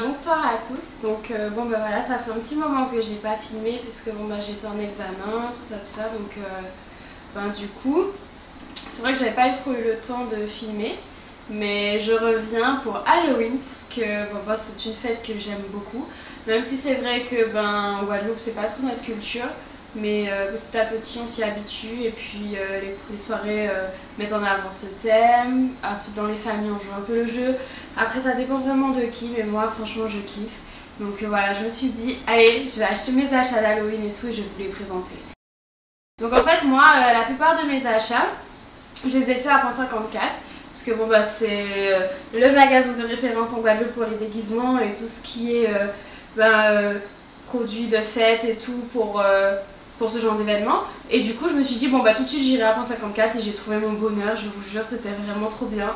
Bonsoir à tous. Donc bon bah voilà, ça fait un petit moment que j'ai pas filmé puisque bon bah j'étais en examen, tout ça. Donc du coup, c'est vrai que j'avais pas trop eu le temps de filmer, mais je reviens pour Halloween parce que bon bah c'est une fête que j'aime beaucoup. Même si c'est vrai que en Guadeloupe c'est pas trop notre culture, mais petit à petit on s'y habitue et puis les soirées mettent en avant ce thème. Ensuite dans les familles on joue un peu le jeu. Après ça dépend vraiment de qui, mais moi franchement je kiffe. Donc voilà, je me suis dit allez, je vais acheter mes achats d'Halloween et tout et je vais vous les présenter. Donc en fait moi la plupart de mes achats je les ai fait à .54 parce que bon bah c'est le magasin de référence en Guadeloupe pour les déguisements et tout ce qui est produits de fête et tout pour ce genre d'événement. Et du coup je me suis dit bon bah tout de suite j'irai à .54 et j'ai trouvé mon bonheur, je vous jure c'était vraiment trop bien.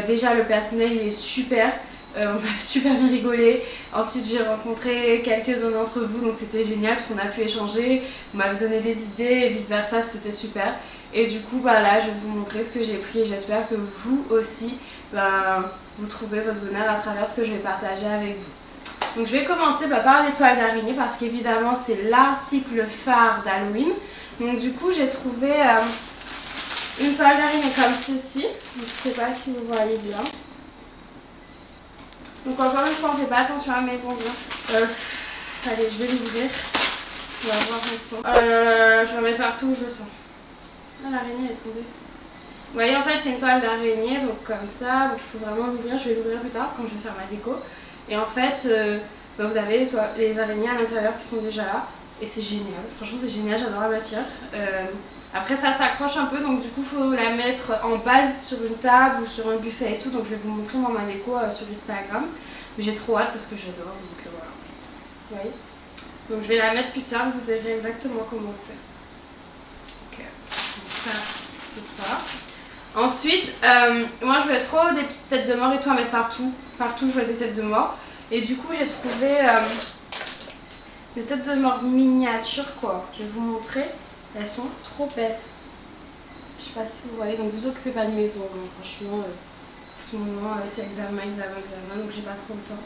Déjà le personnel il est super, on a super bien rigolé. Ensuite j'ai rencontré quelques-uns d'entre vous donc c'était génial parce qu'on a pu échanger, vous m'avez donné des idées et vice versa, c'était super. Et du coup là je vais vous montrer ce que j'ai pris et j'espère que vous aussi vous trouvez votre bonheur à travers ce que je vais partager avec vous. Donc je vais commencer par les toiles d'araignée parce qu'évidemment c'est l'article phare d'Halloween. Donc du coup j'ai trouvé une toile d'araignée comme ceci. Donc, je ne sais pas si vous voyez bien. Donc encore une fois on ne fait pas attention à la maison bien. Allez je vais l'ouvrir. On va voir ensemble. Je vais en mettre partout où je le sens. Ah l'araignée est tombée. Vous voyez en fait c'est une toile d'araignée donc comme ça. Donc il faut vraiment l'ouvrir. Je vais l'ouvrir plus tard quand je vais faire ma déco. Et en fait vous avez les araignées à l'intérieur qui sont déjà là. Et c'est génial. Franchement c'est génial, j'adore la matière. Après ça s'accroche un peu donc du coup il faut la mettre en base sur une table ou sur un buffet et tout. Donc je vais vous montrer moi ma déco sur Instagram. Mais j'ai trop hâte parce que j'adore donc voilà. Vous voyez. Donc je vais la mettre plus tard, vous verrez exactement comment c'est. Ok, donc ça c'est ça. Ensuite, moi je veux trop des petites têtes de mort et tout à mettre partout. Partout je veux des têtes de mort. Et du coup j'ai trouvé des têtes de mort miniatures quoi. Je vais vous montrer. Elles sont trop belles. Je sais pas si vous voyez, donc vous occupez pas de maison, hein. Franchement, en ce moment c'est examen, donc j'ai pas trop le temps.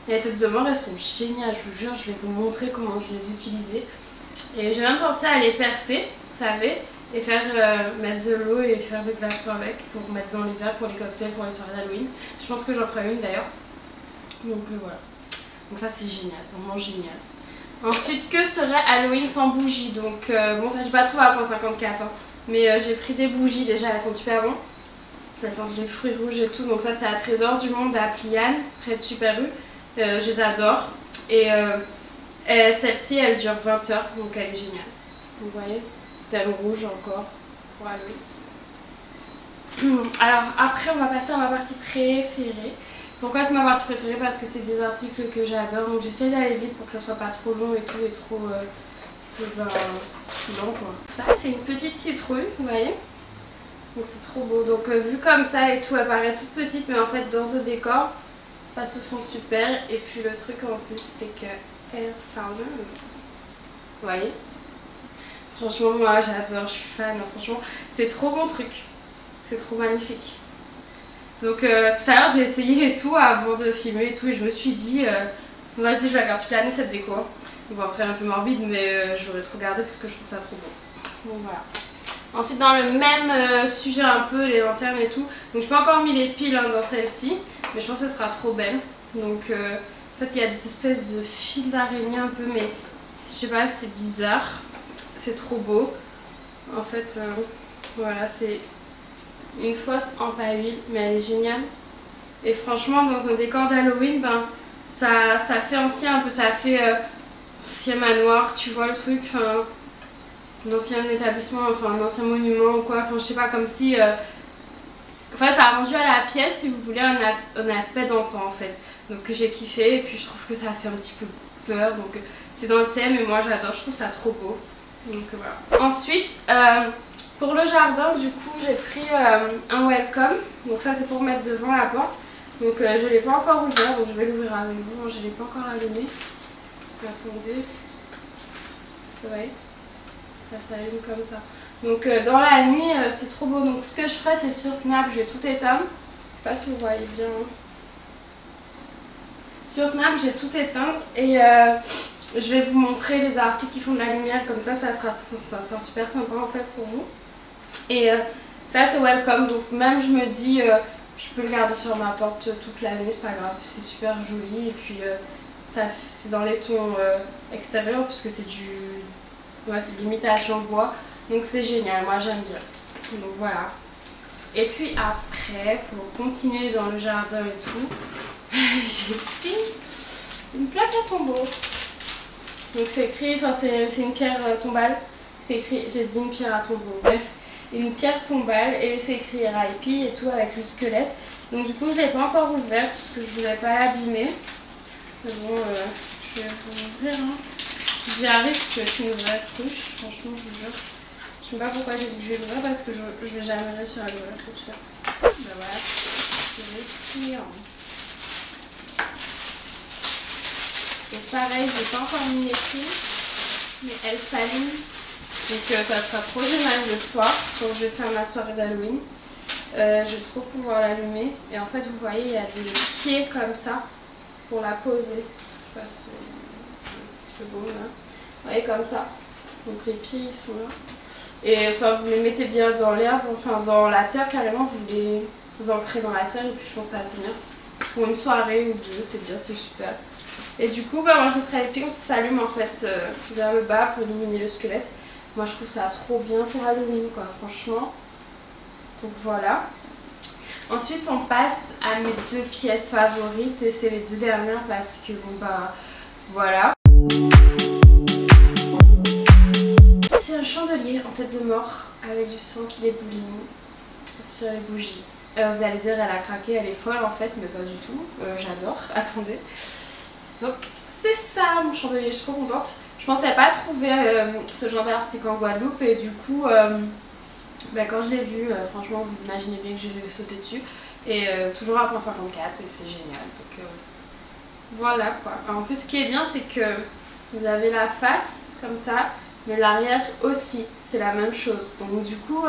Et les têtes de mort elles sont géniales, je vous jure, je vais vous montrer comment je les utilisais. Et j'ai même pensé à les percer, vous savez, et faire mettre de l'eau et faire des glaçons avec pour mettre dans l'hiver pour les cocktails, pour les soirées d'Halloween. Je pense que j'en ferai une d'ailleurs. Donc voilà. Donc ça c'est génial, c'est vraiment génial. Ensuite, que serait Halloween sans bougies? Donc bon ça j'ai pas trouvé à .54 hein, mais j'ai pris des bougies déjà, elles sont super bonnes. Elles sentent les fruits rouges et tout, donc ça c'est à Trésor du Monde à Pliane, près de Super U. Je les adore. Et celle-ci elle dure 20 heures, donc elle est géniale. Vous voyez, thème rouge encore pour Halloween. Alors après on va passer à ma partie préférée. Pourquoi c'est ma partie préférée? Parce que c'est des articles que j'adore, donc j'essaie d'aller vite pour que ça soit pas trop long et tout, et trop long quoi. Ça c'est une petite citrouille, vous voyez, donc c'est trop beau. Donc vu comme ça et tout, elle paraît toute petite, mais en fait dans ce décor ça se fond super. Et puis le truc en plus c'est que elle s'enlève, vous voyez. Franchement moi j'adore, je suis fan, franchement c'est trop bon truc, c'est trop magnifique. Donc tout à l'heure j'ai essayé et tout avant de filmer et tout, et je me suis dit vas-y je vais la garder toute l'année cette déco. Bon après un peu morbide mais j'aurais trop gardé parce que je trouve ça trop beau. Donc voilà. Ensuite dans le même sujet un peu, les lanternes et tout, donc je n'ai pas encore mis les piles dans celle-ci, mais je pense que ce sera trop belle. Donc en fait il y a des espèces de fils d'araignée un peu, mais je sais pas, c'est bizarre, c'est trop beau. En fait voilà, c'est une fosse en paille huile, mais elle est géniale. Et franchement dans un décor d'Halloween, ça fait ancien un peu, ça fait ancien manoir, tu vois le truc, enfin un ancien établissement, enfin un ancien monument ou quoi, enfin je sais pas, comme si enfin ça a rendu à la pièce si vous voulez un aspect d'antan en fait. Donc j'ai kiffé et puis je trouve que ça fait un petit peu peur, donc c'est dans le thème et moi j'adore, je trouve ça trop beau. Donc voilà. Ensuite pour le jardin, du coup, j'ai pris un welcome. Donc ça, c'est pour mettre devant la porte. Donc je ne l'ai pas encore ouvert, donc je vais l'ouvrir avec vous. Je ne l'ai pas encore allumé. Attendez. Vous voyez, ça s'allume comme ça. Donc dans la nuit, c'est trop beau. Donc ce que je ferai, c'est sur Snap, je vais tout éteindre. Je ne sais pas si vous voyez bien. Sur Snap, j'ai tout éteindre et je vais vous montrer les articles qui font de la lumière, comme ça sera super sympa en fait pour vous. Et ça c'est welcome, donc même je me dis je peux le garder sur ma porte toute l'année, c'est pas grave, c'est super joli. Et puis c'est dans les tons extérieurs puisque c'est c'est de l'imitation bois, donc c'est génial, moi j'aime bien. Donc voilà. Et puis après, pour continuer dans le jardin et tout, j'ai pris une plaque à tombeau. Donc c'est écrit, enfin c'est une pierre tombale, c'est écrit, j'ai dit une pierre à tombeau, bref, une pierre tombale et c'est écrit RIP et tout avec le squelette. Donc du coup je ne l'ai pas encore ouvert parce que je ne voulais pas l'abîmer. Mais bon, je vais vous ouvrir. Hein. J'y arrive parce que c'est une vraie cruche, franchement je vous jure. Je sais pas pourquoi j'ai dit que je vais l'ouvrir parce que je vais jamais réussir à l'ouvrir toute seule. Ben voilà, je vais ouvrir. Et pareil, je n'ai pas encore mis les fils, mais elle s'allume. Donc ça sera trop génial le soir quand je vais faire ma soirée d'Halloween. Je vais trop pouvoir l'allumer. Et en fait, vous voyez, il y a des pieds comme ça pour la poser. Je sais pas si c'est un petit peu beau là. Vous voyez, comme ça. Donc les pieds ils sont là. Et enfin, vous les mettez bien dans l'herbe, enfin dans la terre carrément, vous les ancrez dans la terre et puis je pense que ça va tenir. Pour une soirée ou deux, c'est bien, c'est super. Et du coup, bah, moi je mettrai les pieds comme ça s'allume en fait vers le bas pour illuminer le squelette. Moi je trouve ça trop bien pour Halloween quoi, franchement. Donc voilà. Ensuite on passe à mes deux pièces favorites et c'est les deux dernières parce que bon bah voilà. C'est un chandelier en tête de mort avec du sang qui dégouline sur les bougies. Vous allez dire elle a craqué, elle est folle en fait, mais pas du tout. J'adore, attendez. Donc c'est ça mon chandelier, je suis trop contente. Je pensais pas trouver ce genre d'article en Guadeloupe et du coup quand je l'ai vu, franchement vous imaginez bien que j'ai sauté dessus. Et toujours à 1,54 et c'est génial. Donc voilà quoi. En plus ce qui est bien c'est que vous avez la face comme ça, mais l'arrière aussi, c'est la même chose. Donc du coup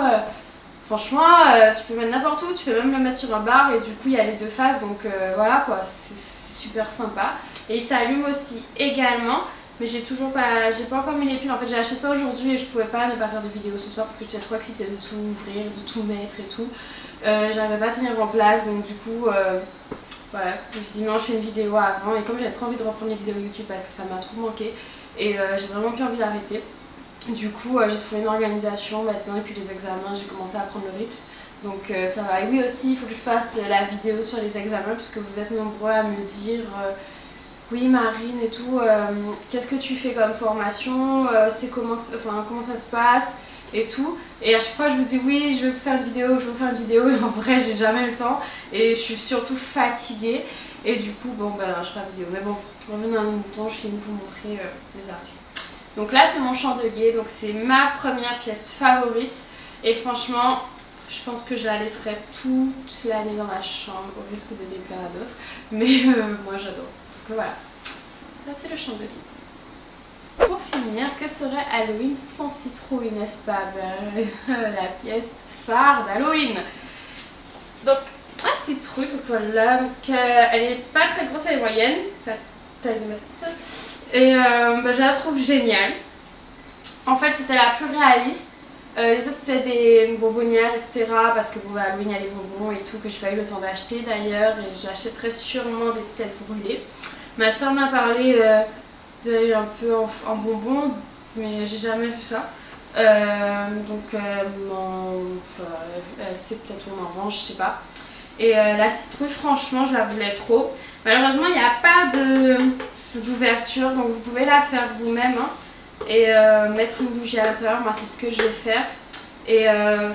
franchement tu peux mettre n'importe où, tu peux même le mettre sur un bar et du coup il y a les deux faces. Donc voilà quoi, c'est super sympa. Et il s'allume aussi également. Mais j'ai pas encore mis les piles. En fait j'ai acheté ça aujourd'hui et je pouvais pas ne pas faire de vidéo ce soir parce que j'étais trop excitée de tout ouvrir, de tout mettre et tout. J'arrivais pas à tenir en place donc du coup voilà, je me suis dit non je fais une vidéo avant et comme j'avais trop envie de reprendre les vidéos YouTube parce que ça m'a trop manqué et j'ai vraiment plus envie d'arrêter. Du coup j'ai trouvé une organisation maintenant et puis les examens j'ai commencé à prendre le rythme. Donc ça va. Et oui aussi il faut que je fasse la vidéo sur les examens parce que vous êtes nombreux à me dire oui Marine et tout, qu'est-ce que tu fais comme formation, c'est comment ça se passe et tout. Et à chaque fois je vous dis oui je veux faire une vidéo, et en vrai j'ai jamais le temps et je suis surtout fatiguée. Et du coup bon ben je ferai la vidéo. Mais bon, revenons à nos moutons, je finis de vous montrer les articles. Donc là c'est mon chandelier, donc c'est ma première pièce favorite. Et franchement je pense que je la laisserai toute l'année dans la chambre au risque de déplaire à d'autres. Mais moi j'adore. Donc voilà, là c'est le chandelier. Pour finir, que serait Halloween sans citrouille, n'est-ce pas? La pièce phare d'Halloween. Donc la citrouille, donc voilà, donc, elle est pas très grosse, elle est moyenne, taille de ma tête. Et je la trouve géniale. En fait c'était la plus réaliste. Les autres c'est des bonbonnières etc. Parce que bon, Halloween il y a les bonbons et tout que j'ai pas eu le temps d'acheter d'ailleurs. Et j'achèterai sûrement des têtes brûlées. Ma soeur m'a parlé d'aller un peu en bonbons, mais j'ai jamais vu ça. Donc c'est peut-être on en vend, je sais pas. Et la citrouille franchement je la voulais trop. Malheureusement il n'y a pas d'ouverture donc vous pouvez la faire vous-même. Hein. Et mettre une bougie à l'intérieur, moi c'est ce que je vais faire. Et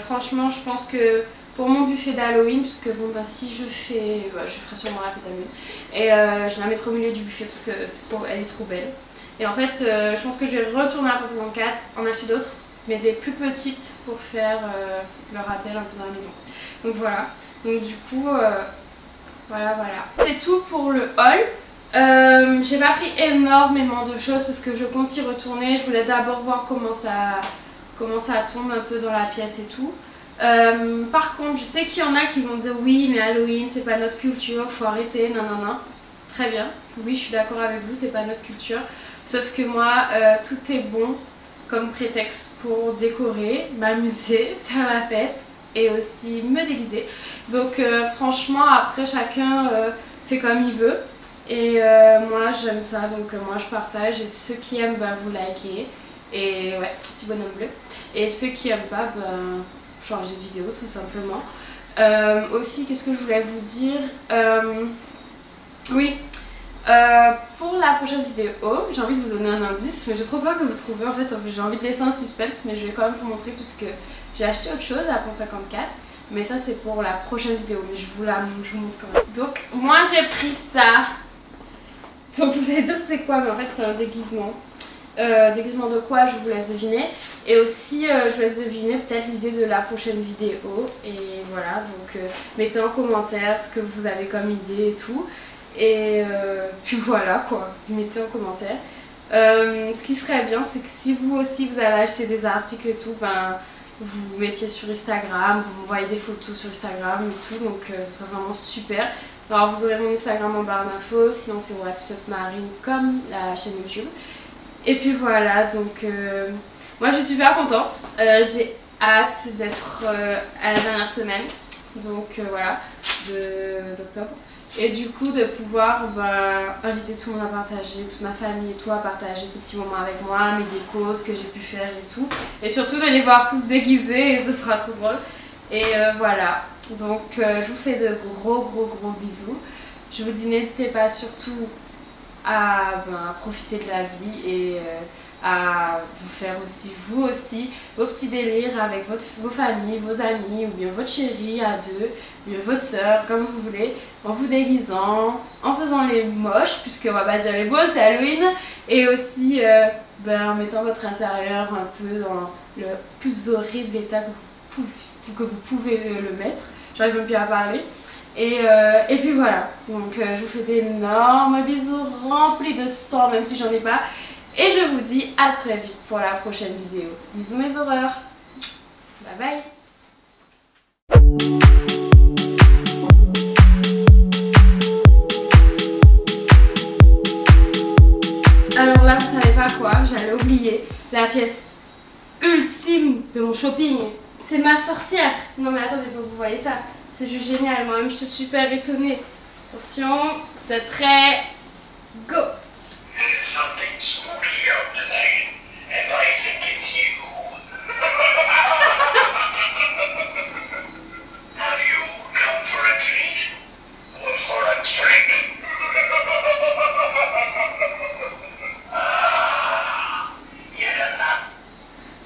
franchement je pense que pour mon buffet d'Halloween, parce que bon bah si je fais, je ferai sûrement la fête d'Halloween. Et je la mettrai au milieu du buffet parce que elle est trop belle. Et en fait je pense que je vais retourner à la 1,54, en acheter d'autres, mais des plus petites pour faire le rappel un peu dans la maison. Donc voilà, donc du coup voilà. C'est tout pour le haul. J'ai pas pris énormément de choses parce que je compte y retourner. Je voulais d'abord voir comment ça tombe un peu dans la pièce et tout. Par contre je sais qu'il y en a qui vont dire oui mais Halloween c'est pas notre culture, faut arrêter, nanana. très bien. Oui, je suis d'accord avec vous, c'est pas notre culture. Sauf que moi, tout est bon comme prétexte pour décorer, m'amuser, faire la fête et aussi me déguiser. Donc franchement, après chacun fait comme il veut. Et moi j'aime ça, donc moi je partage et ceux qui aiment, bah, vous likez. Et ouais, petit bonhomme bleu. Et ceux qui aiment pas, bah, changer de vidéo tout simplement. Aussi, qu'est-ce que je voulais vous dire, oui, pour la prochaine vidéo, j'ai envie de vous donner un indice, mais j'ai trop peur que vous trouviez. En fait, j'ai envie de laisser un suspense, mais je vais quand même vous montrer puisque j'ai acheté autre chose à 1,54. Mais ça, c'est pour la prochaine vidéo, mais je vous montre quand même. Donc, moi, j'ai pris ça. Donc, vous allez dire c'est quoi, mais en fait, c'est un déguisement. Déguisement de quoi, je vous laisse deviner. Et aussi, je vous laisse deviner peut-être l'idée de la prochaine vidéo. Et voilà, donc mettez en commentaire ce que vous avez comme idée et tout. Et puis voilà quoi, mettez en commentaire. Ce qui serait bien, c'est que si vous aussi vous avez acheté des articles et tout, ben vous mettiez sur Instagram, vous m'envoyez des photos sur Instagram et tout, donc ça serait vraiment super. Alors vous aurez mon Instagram en barre d'infos, sinon c'est WhatsApp Marine comme la chaîne YouTube. Et puis voilà, donc moi je suis super contente, j'ai hâte d'être à la dernière semaine, donc voilà, d'octobre. Et du coup de pouvoir inviter tout le monde à partager, toute ma famille et tout à partager ce petit moment avec moi, mes décos, ce que j'ai pu faire et tout. Et surtout de les voir tous déguisés et ce sera trop drôle. Et voilà, donc je vous fais de gros bisous. Je vous dis n'hésitez pas surtout à profiter de la vie et à vous faire aussi, vous aussi, vos petits délires avec vos familles, vos amis, ou bien votre chérie à deux, ou bien votre soeur, comme vous voulez, en vous déguisant, en faisant les moches, puisque on va pas dire les beaux, c'est Halloween, et aussi en mettant votre intérieur un peu dans le plus horrible état que vous pouvez le mettre. J'arrive même plus à parler. Et puis voilà, donc je vous fais d'énormes bisous remplis de sang, même si j'en ai pas. Et je vous dis à très vite pour la prochaine vidéo. Bisous mes horreurs. Bye bye. Alors là, vous savez pas quoi, j'allais oublier la pièce ultime de mon shopping. C'est ma sorcière. Non mais attendez, il faut que vous voyez ça. C'est juste génial, moi-même je suis super étonnée. Attention, vous êtes prêts? Go!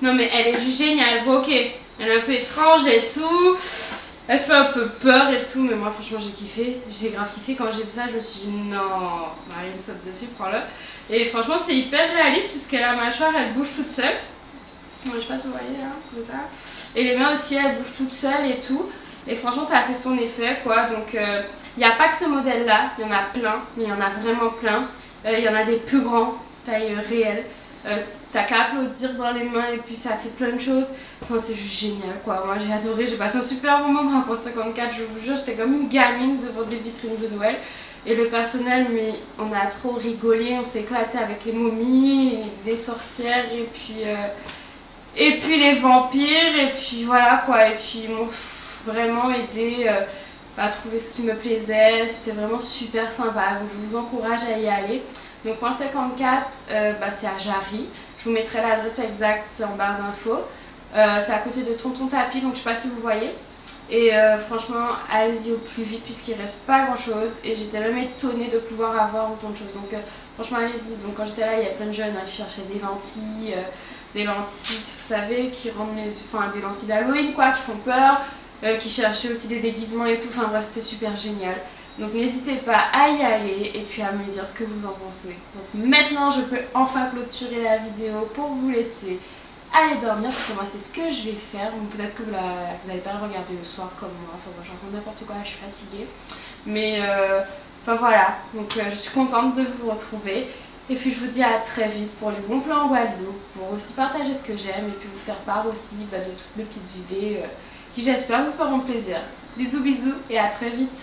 Non mais elle est juste géniale, bon ok, elle est un peu étrange et tout, elle fait un peu peur et tout, mais moi franchement j'ai kiffé, j'ai grave kiffé quand j'ai vu ça, je me suis dit non, Marine saute dessus, prends-le. Et franchement c'est hyper réaliste puisque la mâchoire elle bouge toute seule, je sais pas si vous voyez là, comme ça, et les mains aussi elles bougent toutes seules et tout, et franchement ça a fait son effet quoi, donc il n'y a pas que ce modèle là, il y en a plein, mais il y en a vraiment plein, il y en a des plus grands, taille réelle. T'as qu'à applaudir dans les mains et puis ça fait plein de choses. Enfin c'est juste génial quoi, moi j'ai adoré, j'ai passé un super moment pour 54, je vous jure, j'étais comme une gamine devant des vitrines de Noël. Et le personnel, mais on a trop rigolé, on s'est éclaté avec les momies, les sorcières et puis les vampires et puis voilà quoi. Et puis ils m'ont vraiment aidé à trouver ce qui me plaisait, c'était vraiment super sympa, donc je vous encourage à y aller. Donc point 54, c'est à Jarry. Je vous mettrai l'adresse exacte en barre d'infos. C'est à côté de Tonton Tapis, donc je sais pas si vous voyez. Et franchement, allez-y au plus vite puisqu'il reste pas grand chose. Et j'étais même étonnée de pouvoir avoir autant de choses. Donc franchement, allez-y. Donc quand j'étais là, il y a plein de jeunes qui cherchaient des lentilles, vous savez, qui rendent des lentilles d'Halloween quoi, qui font peur, qui cherchaient aussi des déguisements et tout. Enfin bref, c'était super génial. Donc n'hésitez pas à y aller et puis à me dire ce que vous en pensez. Donc maintenant je peux enfin clôturer la vidéo pour vous laisser aller dormir parce que moi c'est ce que je vais faire. Peut-être que vous n'allez pas le regarder le soir comme moi, enfin moi j'en raconte n'importe quoi, je suis fatiguée. Mais enfin voilà, donc je suis contente de vous retrouver. Et puis je vous dis à très vite pour les bons plans en Guadeloupe, pour aussi partager ce que j'aime et puis vous faire part aussi de toutes mes petites idées qui j'espère vous feront plaisir. Bisous bisous et à très vite.